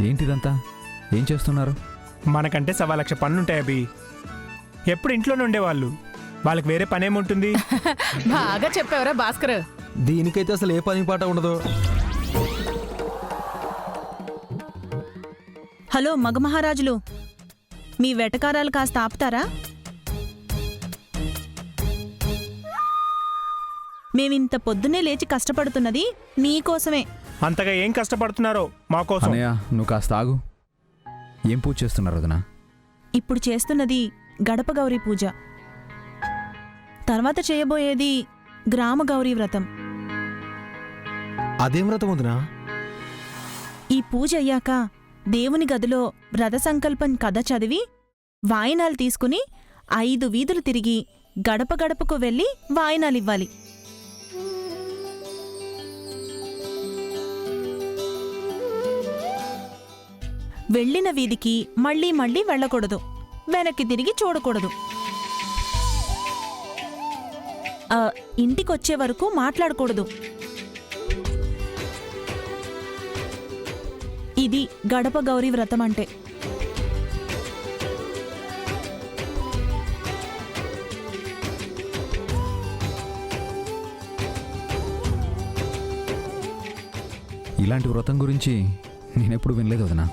ఏంటిదంతా? ఏం చేస్తున్నారు? మనకంటే 1,00,000 పనులుంటాయి అభి. ఎప్పుడు ఇంట్లోనే ఉండేవాళ్ళు, వాళ్ళకి వేరే పనేముంటుంది? బాగా చెప్పావరా భాస్కర్. దీనికైతే అసలు ఏ పని పాట ఉండదు. హలో మగమహారాజులు, మీ వెటకారాలు కాస్త ఆపుతారా? మేమింత పొద్దున్నే లేచి కష్టపడుతున్నది నీకోసమే. అంతగా ఏం కష్టపడుతున్నారో మాకోసం. అన్నయ్య, నువ్వు కాస్త ఆగు. ఏం పూజ చేస్తున్నారు వదినా? ఇప్పుడు చేస్తున్నది గడప గౌరీ పూజ, తర్వాత చేయబోయేది గ్రామ గౌరీ వ్రతం. అదేం వ్రతం వదినా? ఈ పూజ అయ్యాక దేవుని గదిలో వ్రత సంకల్పం కథ చదివి వాయినాలు తీసుకుని 5 వీధులు తిరిగి గడప గడపకు వెళ్ళి వాయినాలివ్వాలి. వెళ్ళిన వీధికి మళ్ళీ మళ్ళీ వెళ్ళకూడదు, వెనక్కి తిరిగి చూడకూడదు. ఇంటికొచ్చే వరకు మాట్లాడకూడదు. ఇది గడప గౌరీ వ్రతం అంటే. ఇలాంటి వ్రతం గురించి నేనెప్పుడు వినలేదు వదినా.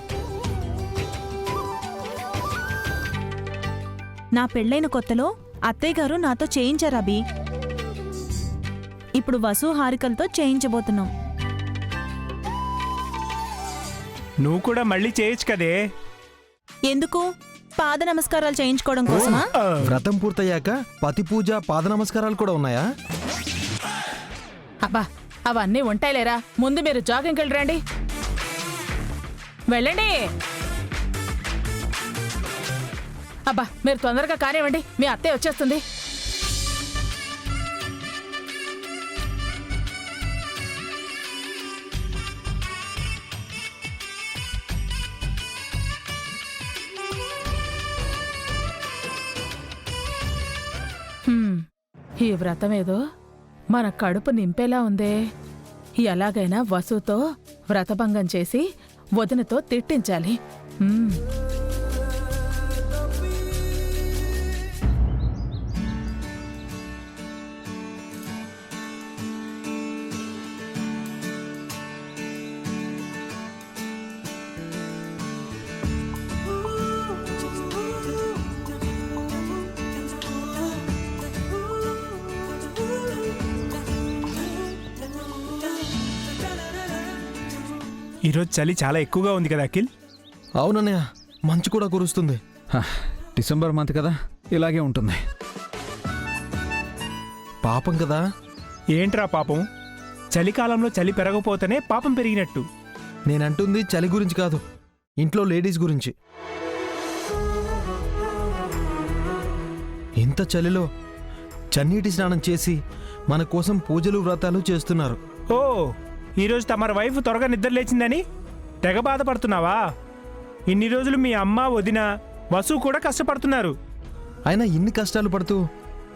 నా పెళ్లైన కొత్తలో అత్తయ్యగారు నాతో చేయించారాబీ. ఇప్పుడు వసు హారికలతో చేయించబోతున్నాం. నువ్వు కూడా మళ్ళీ చేయొచ్చు కదే. ఎందుకు? పాద నమస్కారాలు చేయించుకోవడం కోసమా? వ్రతం పూర్తయ్యాక పతి పూజ, పాద నమస్కారాలు కూడా ఉన్నాయా? అబ్బా, అవన్నీ ఉంటాయిలేరా. ముందు మీరు జాగింగ్కి వెళ్ళరండి. వెళ్ళండి. అబ్బా, మీరు తొందరగా కానివ్వండి, మీ అత్తయ్య వచ్చేస్తుంది. ఈ వ్రతం ఏదో మన కడుపు నింపేలా ఉందే. ఎలాగైనా వసుతో వ్రతభంగం చేసి వదినతో తిట్టించాలి. ఈరోజు చలి చాలా ఎక్కువగా ఉంది కదా అఖిల్? అవునన్నయ్య, మంచు కూడా కురుస్తుంది. డిసెంబర్ మంత్ కదా, ఇలాగే ఉంటుంది. పాపం కదా. ఏంట్రా పాపం? చలికాలంలో చలి పెరగపోతేనే పాపం పెరిగినట్టు. నేనంటుంది చలి గురించి కాదు, ఇంట్లో లేడీస్ గురించి. ఇంత చలిలో చన్నీటి స్నానం చేసి మన కోసం పూజలు వ్రతాలు చేస్తున్నారు. ఓ, ఈరోజు తమరి వైఫ్ త్వరగా నిద్ర లేచిందని తెగ బాధపడుతున్నావా? ఇన్ని రోజులు మీ అమ్మ, వదిన, వసు కూడా కష్టపడుతున్నారు. అయినా ఇన్ని కష్టాలు పడుతూ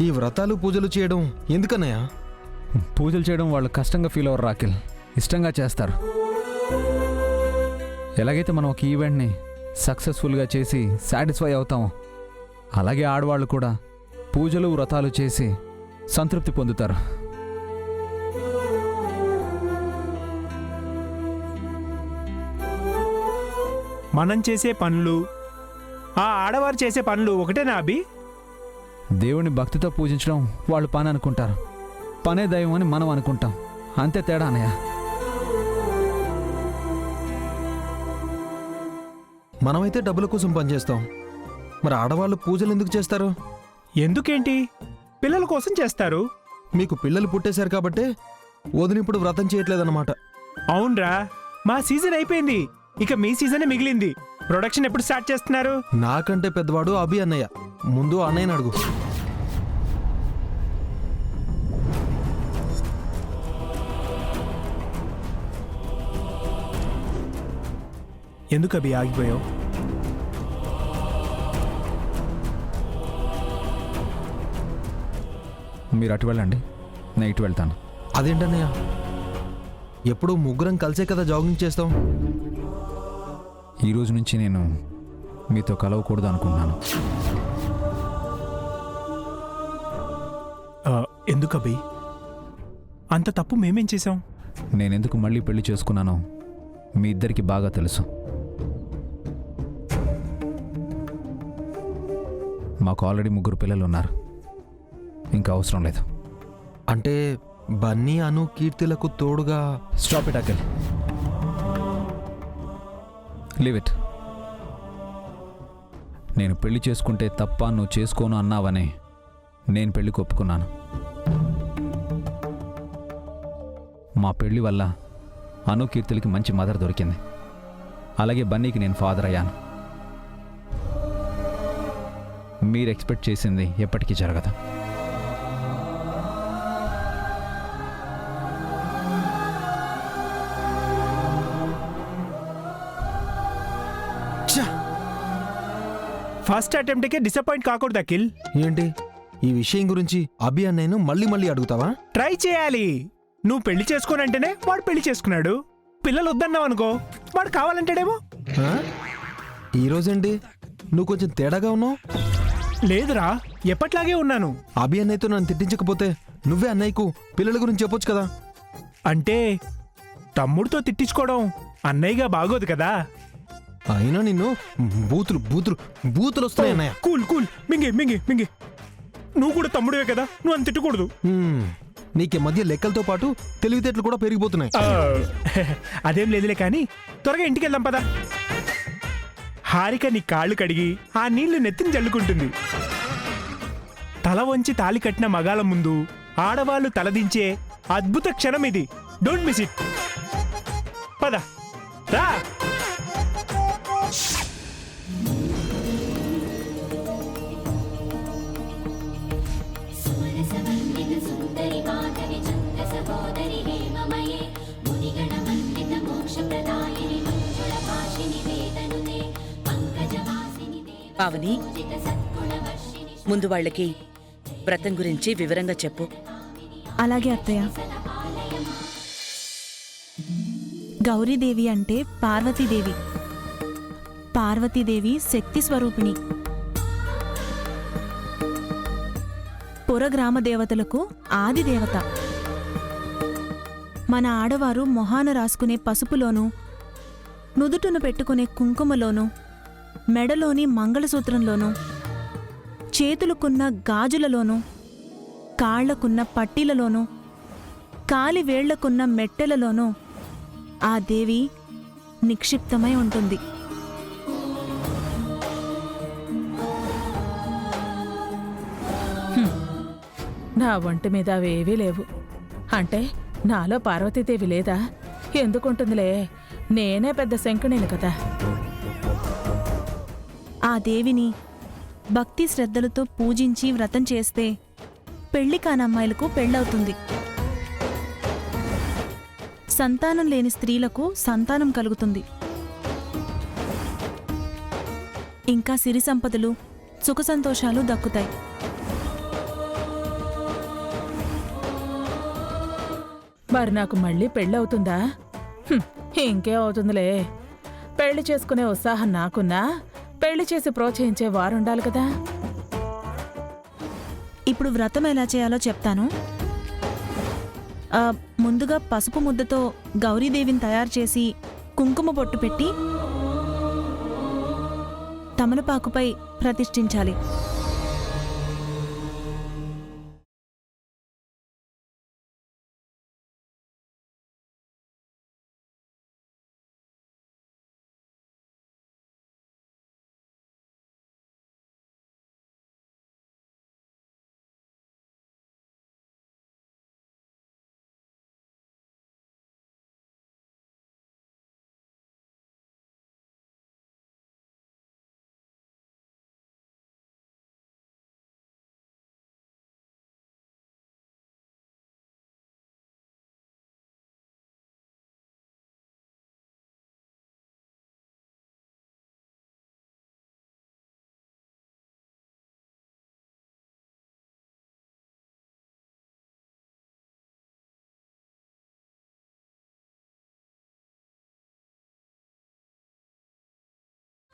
ఈ వ్రతాలు పూజలు చేయడం ఎందుకన్నయ్య? పూజలు చేయడం వాళ్ళు కష్టంగా ఫీల్ అవ్వరు రాకిల్, ఇష్టంగా చేస్తారు. ఎలాగైతే మనం ఒక ఈవెంట్ని సక్సెస్ఫుల్గా చేసి సాటిస్ఫై అవుతామో, అలాగే ఆడవాళ్ళు కూడా పూజలు వ్రతాలు చేసి సంతృప్తి పొందుతారు. మనం చేసే పనులు, ఆ ఆడవారు చేసే పనులు ఒకటేనా అభి? దేవుని భక్తితో పూజించడం వాళ్ళు పని అనుకుంటారు, పనే దైవం అని మనం అనుకుంటాం. అంతే తేడా అన్నయ్య. మనమైతే డబ్బుల కోసం పనిచేస్తాం, మరి ఆడవాళ్ళు పూజలు ఎందుకు చేస్తారు? ఎందుకేంటి? పిల్లల కోసం చేస్తారు. మీకు పిల్లలు పుట్టేశారు కాబట్టే వదిన ఇప్పుడు వ్రతం చేయట్లేదన్నమాట. అవునరా, మా సీజన్ అయిపోయింది, ఇక మీ సీజనే మిగిలింది. ప్రొడక్షన్ ఎప్పుడు స్టార్ట్ చేస్తున్నారు? నాకంటే పెద్దవాడు అభి అన్నయ్య, ముందు అన్నయ్యని అడుగు. ఎందుకు అభి ఆగిపోయావు? మీరు అటు వెళ్ళండి, నేను ఇటు వెళ్తాను. అదేంటన్నయ్య, ఎప్పుడు ముగ్గురం కలిసే కదా జాగింగ్ చేస్తాం. ఈ రోజు నుంచి నేను మీతో కలవకూడదు అనుకుంటున్నాను. ఎందుకు అభి? అంత తప్పు మేమేం చేశాం? నేనెందుకు మళ్ళీ పెళ్లి చేసుకున్నానో మీ ఇద్దరికి బాగా తెలుసు. మాకు ఆల్రెడీ 3 పిల్లలు ఉన్నారు, ఇంకా అవసరం లేదు. అంటే బన్నీ అను కీర్తిలకు తోడుగా. Stop it Akhil, leave it. నేను పెళ్లి చేసుకుంటే తప్ప నువ్వు చేసుకోను అన్నావనే నేను పెళ్లికి ఒప్పుకున్నాను. మా పెళ్లి వల్ల అను కీర్తులకి మంచి మదర్ దొరికింది, అలాగే బన్నీకి నేను ఫాదర్ అయ్యాను. మీరు ఎక్స్పెక్ట్ చేసింది ఎప్పటికీ జరగదు. ఫస్ట్ అటెంప్ట్కే డిసప్పాయింట్ కాకూడదు అఖిల్. ఏంటి ఈ విషయం గురించి అభి అన్నయ్యను మళ్ళీ మళ్ళీ అడుగుతావా? ట్రై చేయాలి. నువ్వు పెళ్లి చేసుకోనంటేనే వాడు పెళ్లి చేసుకున్నాడు. పిల్లలు వద్దన్నావు అనుకో, వాడు కావాలంటాడేమో. ఆ? ఈరోజేంటి నువ్వు కొంచెం తేడాగా ఉన్నావు? లేదురా, ఎప్పట్లాగే ఉన్నాను. అభి అన్నయ్యతో నన్ను తిట్టించకపోతే నువ్వే అన్నయ్యకు పిల్లల గురించి చెప్పొచ్చు కదా. అంటే తమ్ముడితో తిట్టించుకోవడం అన్నయ్యగా బాగోదు కదా. అయినా నిన్ను బూతులు బూతులు బూతులు వస్తున్నాయి అన్నయ్య. కూల్ కూల్, మింగి మింగి మింగి. నువ్వు కూడా తమ్ముడివే కదా, నువ్వు అంత తిట్టకూడదు. నీకు ఈ మధ్య లెక్కలతో పాటు తెలివితేటలు కూడా పెరిగిపోతున్నాయి. అదేం లేదులే కానీ త్వరగా ఇంటికి వెళ్దాం పదా. హారిక నీ కాళ్ళు కడిగి ఆ నీళ్లు నెత్తిని జల్లుకుంటుంది. తల వంచి తాలి కట్టిన మగాళ్ళ ముందు ఆడవాళ్లు తలదించే అద్భుత క్షణం ఇది. Don't miss it. పద రా. పావని, ముందు వాళ్ళకి వ్రతం గురించి వివరంగా చెప్పు. అలాగే అత్తయ్య. గౌరీదేవి అంటే పార్వతీదేవి. పార్వతీదేవి శక్తి స్వరూపిణి. పురగ్రామ దేవతలకు ఆది దేవత. మన ఆడవారు మొహాన రాసుకునే పసుపులోనూ, నుదుటును పెట్టుకునే కుంకుమలోనూ, మెడలోని మంగళసూత్రంలోనూ, చేతులకున్న గాజులలోనూ, కాళ్లకున్న పట్టీలలోనూ, కాలివేళ్లకున్న మెట్టెలలోనూ ఆ దేవి నిక్షిప్తమై ఉంటుంది. నా ఒంటి మీద అవేవీ లేవు. అంటే నాలో పార్వతీదేవి లేదా? ఎందుకుంటుందిలే, నేనే పెద్ద శంకునేను కదా. ఆ దేవిని భక్తి శ్రద్ధలతో పూజించి వ్రతం చేస్తే పెళ్లి కానమ్మాయిలకు పెళ్ళవుతుంది. సంతానం లేని స్త్రీలకు సంతానం కలుగుతుంది. ఇంకా సిరి సంపదలు, సుఖ సంతోషాలు దక్కుతాయి. మరి నాకు మళ్ళీ పెళ్ళవుతుందా? ఇంకే అవుతుందిలే. పెళ్లి చేసుకునే ఉత్సాహం నాకున్నా పెళ్లి చేసి ప్రోత్సహించే వారుండాలి కదా. ఇప్పుడు వ్రతం ఎలా చేయాలో చెప్తాను. ముందుగా పసుపు ముద్దతో గౌరీదేవిని తయారు చేసి కుంకుమ బొట్టు పెట్టి తమలపాకుపై ప్రతిష్ఠించాలి.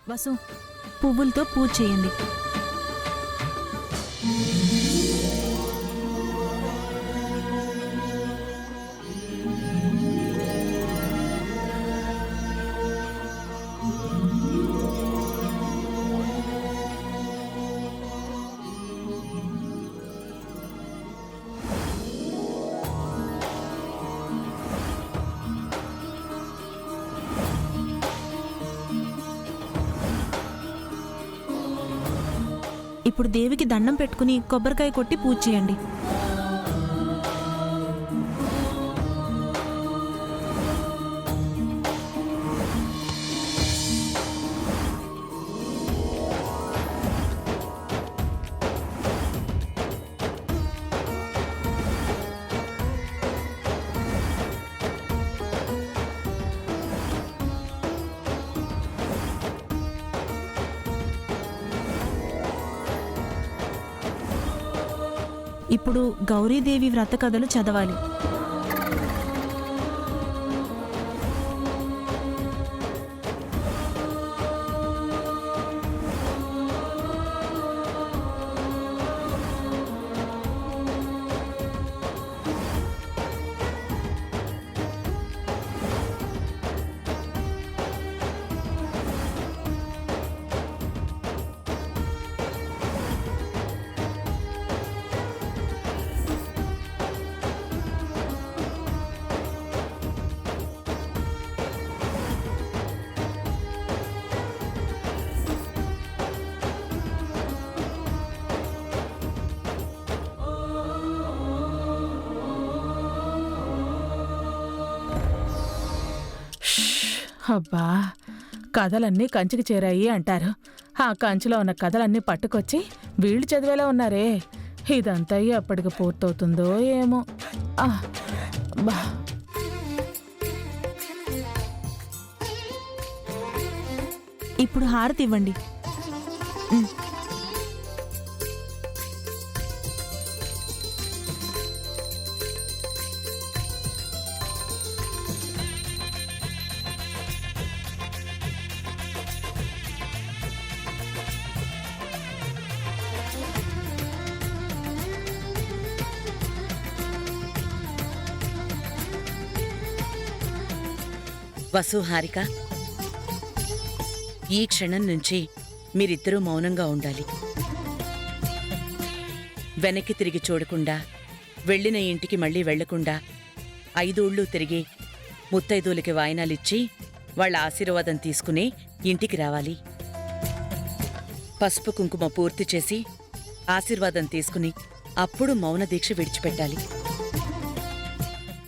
వసు, పువ్వులతో పూజ చేయండి. ఇప్పుడు దేవికి దండం పెట్టుకుని కొబ్బరికాయ కొట్టి పూజ చేయండి. ఇప్పుడు గౌరీదేవి వ్రత కథలు చదవాలి. అబ్బా, కథలన్నీ కంచికి చేరాయి అంటారు. ఆ కంచిలో ఉన్న కథలన్నీ పట్టుకొచ్చి వీళ్ళు చదివేలా ఉన్నారే. ఇదంతా ఎప్పటికి పూర్తవుతుందో ఏమో. బా, ఇప్పుడు హారతి ఇవ్వండి. వసు, హారిక, ఈ క్షణం నుంచి మీరిద్దరూ మౌనంగా ఉండాలి. వెనక్కి తిరిగి చూడకుండా, వెళ్ళిన ఇంటికి మళ్ళీ వెళ్లకుండా 5 ఊళ్ళు తిరిగి ముత్తైదువులకి వాయినాలిచ్చి వాళ్ళ ఆశీర్వాదం తీసుకుని ఇంటికి రావాలి. పసుపు కుంకుమ పూర్తి చేసి ఆశీర్వాదం తీసుకుని అప్పుడు మౌన దీక్ష విడిచిపెట్టాలి.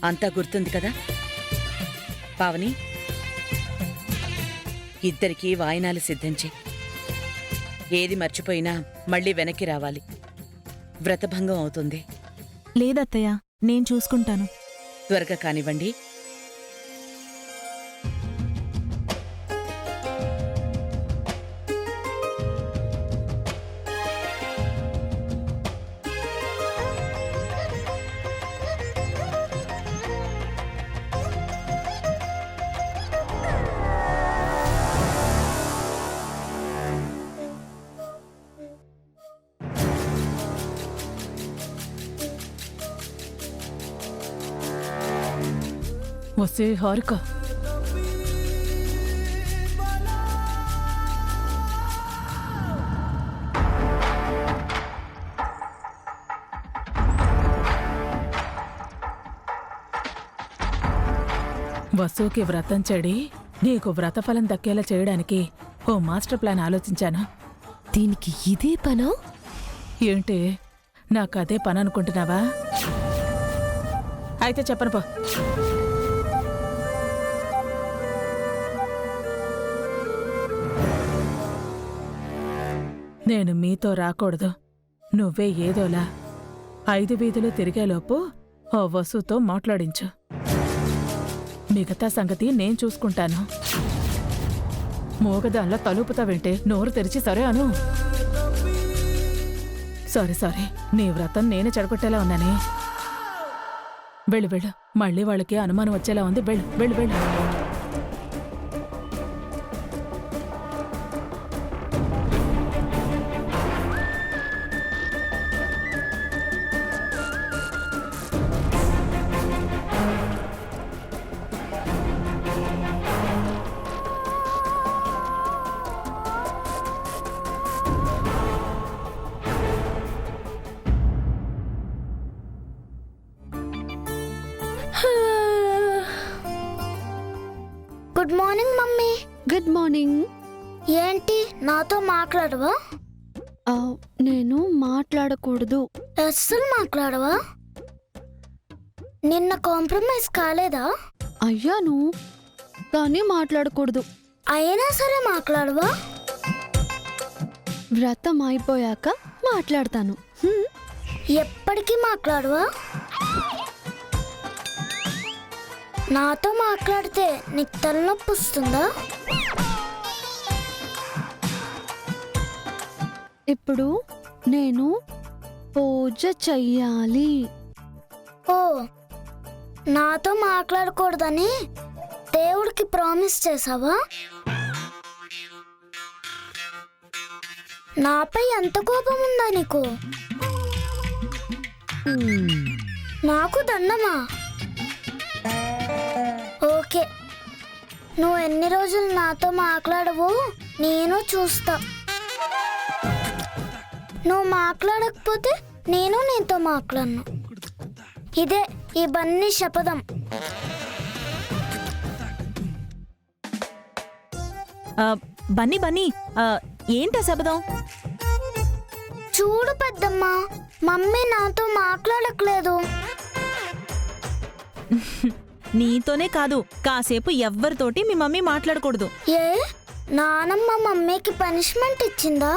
అంతా గుర్తుంది కదా? పావని, ఇద్దరికీ వాయినాలు సిద్ధించి ఏది మర్చిపోయినా మళ్ళీ వెనక్కి రావాలి. వ్రతభంగం అవుతుంది. లేదత్తయ్య, నేను చూసుకుంటాను. త్వరగా కానివ్వండి. వస్తే హారిక, వసుకి వ్రతం చెడి నీకు వ్రతఫలం దక్కేలా చేయడానికి ఓ మాస్టర్ ప్లాన్ ఆలోచించాను. దీనికి ఇదే పనా? ఏంటి, నాకదే పని అనుకుంటున్నావా? అయితే చెప్పను పో. నేను మీతో రాకూడదు. నువ్వే ఏదోలా 5 వీధులు తిరిగేలోపు ఓ వసుతో మాట్లాడించు. మిగతా సంగతి నేను చూసుకుంటాను. మూగదానిలో తలుపుతా వింటే నోరు తెరిచి సరే అను. సారీ, నీ వ్రతం నేనే చెడగొట్టేలా ఉన్నానే. వెళ్ళు, మళ్ళీ వాళ్ళకి అనుమానం వచ్చేలా ఉంది. వెళ్ళు. Good morning mummy. Good morning. ఏంటి నాతో మాట్లాడవా? నేను మాట్లాడకూడదు. అస్సలు మాట్లాడవా? నిన్న కాంప్రమైజ్ కాలేదా? అయ్యాను, కానీ మాట్లాడకూడదు. అయినా సరే మాట్లాడవా? వ్రతం అయిపోయాక మాట్లాడతాను. ఎప్పటికీ మాట్లాడవా? నాతో మాట్లాడితే నీకు తలనొప్పి వస్తుందా? ఇప్పుడు నేను పూజ చెయ్యాలి. ఓ, నాతో మాట్లాడకూడదని దేవుడికి ప్రామిస్ చేసావా? నాపై ఎంత కోపం ఉందా నీకు? నాకు దండమా? ఓకే, నువ్వు ఎన్ని రోజులు నాతో మాట్లాడవో నేను చూస్తా. నువ్వు మాట్లాడకపోతే నేను నీతో మాట్లాడను. ఇదే ఈ బన్నీ శపథం. బన్నీ బన్నీ, ఏంటా శబదం? చూడు పెద్దమ్మ, మమ్మీ నాతో మాట్లాడట్లేదు. నీతోనే కాదు, కాసేపు ఎవ్వరితోటి మీ మమ్మీ మాట్లాడకూడదు. ఏ, నానమ్మ మమ్మీకి పనిష్మెంట్ ఇచ్చిందా?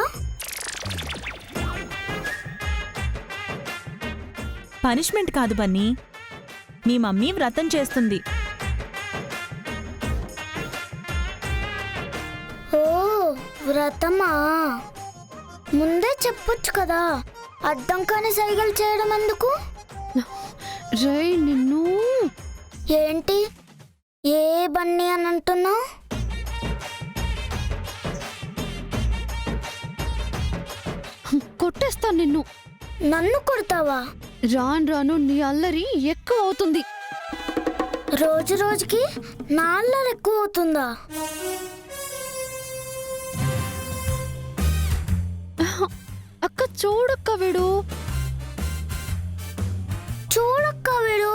పనిష్మెంట్ కాదు బన్నీ, మీ మమ్మీ వ్రతం చేస్తుంది. ఓ, వ్రతమా? ముందే చెప్పొచ్చు కదా, అడ్డం కాని సైగలు చేయడం ఎందుకు? రై నిన్ను. ఏంటి ఏ బన్నీ అని అంటున్నావు? కొట్టేస్తాను నిన్ను. నన్ను కొడతావా? రాను రాను నీ అల్లరి ఎక్కువ అవుతుంది. రోజు రోజుకి నా అల్లరి ఎక్కువ అవుతుందా? అక్క చూడక్క వీడు. చూడక్క వీడు.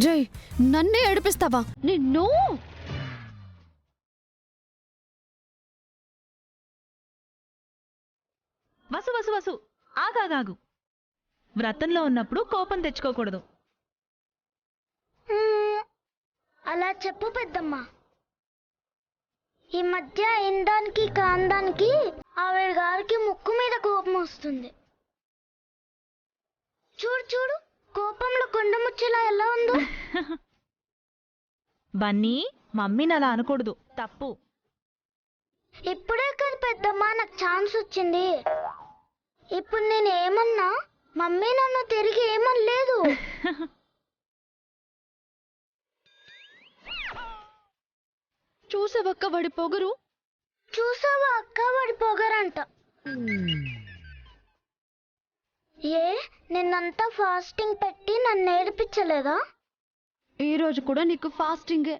రై నన్నే ఏడిపిస్తావా నిన్ను? వసు వసు వసు, ఆగాగాగు. వ్రతంలో ఉన్నప్పుడు కోపం తెచ్చుకోకూడదు. అలా చెప్పు పెద్దమ్మ. ఈ మధ్య ఇందానికి కాందానికి ఆవిడ గారికి ముక్కు మీద కోపం వస్తుంది. చూడు చూడు, కోపంలో కొండ ముచ్చేలా ఎలా ఉందో. బన్నీ, మమ్మీని అలా అనకూడదు, తప్పు. ఇప్పుడే కదా పెద్దమ్మ నాకు ఛాన్స్ వచ్చింది. ఇప్పుడు నేను ఏమన్నా మమ్మీ నన్ను తిరిగి ఏమనలేదు. చూసావక్క వాడి పొగరు. చూసావా అక్క వాడి పొగరంట. ఏ, నిన్నంతా ఫాస్టింగ్ పెట్టి నన్ను ఏడిపించలేదా? ఈ రోజు కూడా నీకు ఫాస్టింగే.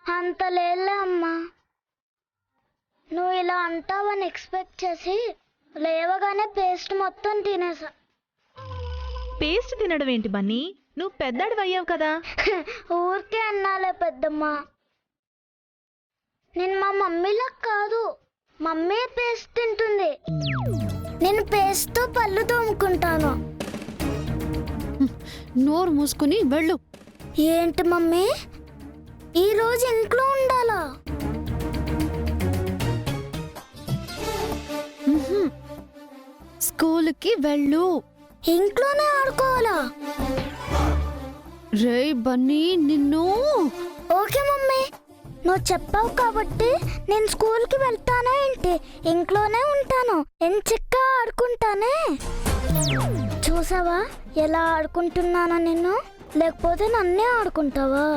అంత లేదులే అమ్మా. నువ్వు ఇలా అంటావని ఎక్స్పెక్ట్ చేసి లేవగానే పేస్ట్ మొత్తం తినేసా. పేస్ట్ తినడం ఏంటి బన్నీ? నువ్వు పెద్దడివి అయ్యావు కదా. ఊరికే అన్నాలే పెద్దమ్మ. నేను మా మమ్మీలా కాదు, మమ్మీ పేస్ట్ తింటుంది. నేను పేస్ట్తో పళ్ళు తోముకుంటాను. నోరు మూసుకుని వెళ్ళు. ఏంటి మమ్మీ, ఈరోజు ఇంట్లో ఉండాలా? స్కూల్కి వెళ్ళు. ఇంట్లోనే ఆడుకోవాలా? రే బన్నీ నిన్ను. ఓకే మమ్మీ, నువ్వు చెప్పావు కాబట్టి నేను స్కూల్కి వెళ్తానా ఏంటి? ఇంట్లోనే ఉంటాను, ఎంచక్కా ఆడుకుంటానే. చూసావా ఎలా ఆడుకుంటున్నానో నిన్ను? లేకపోతే నన్నే ఆడుకుంటావా?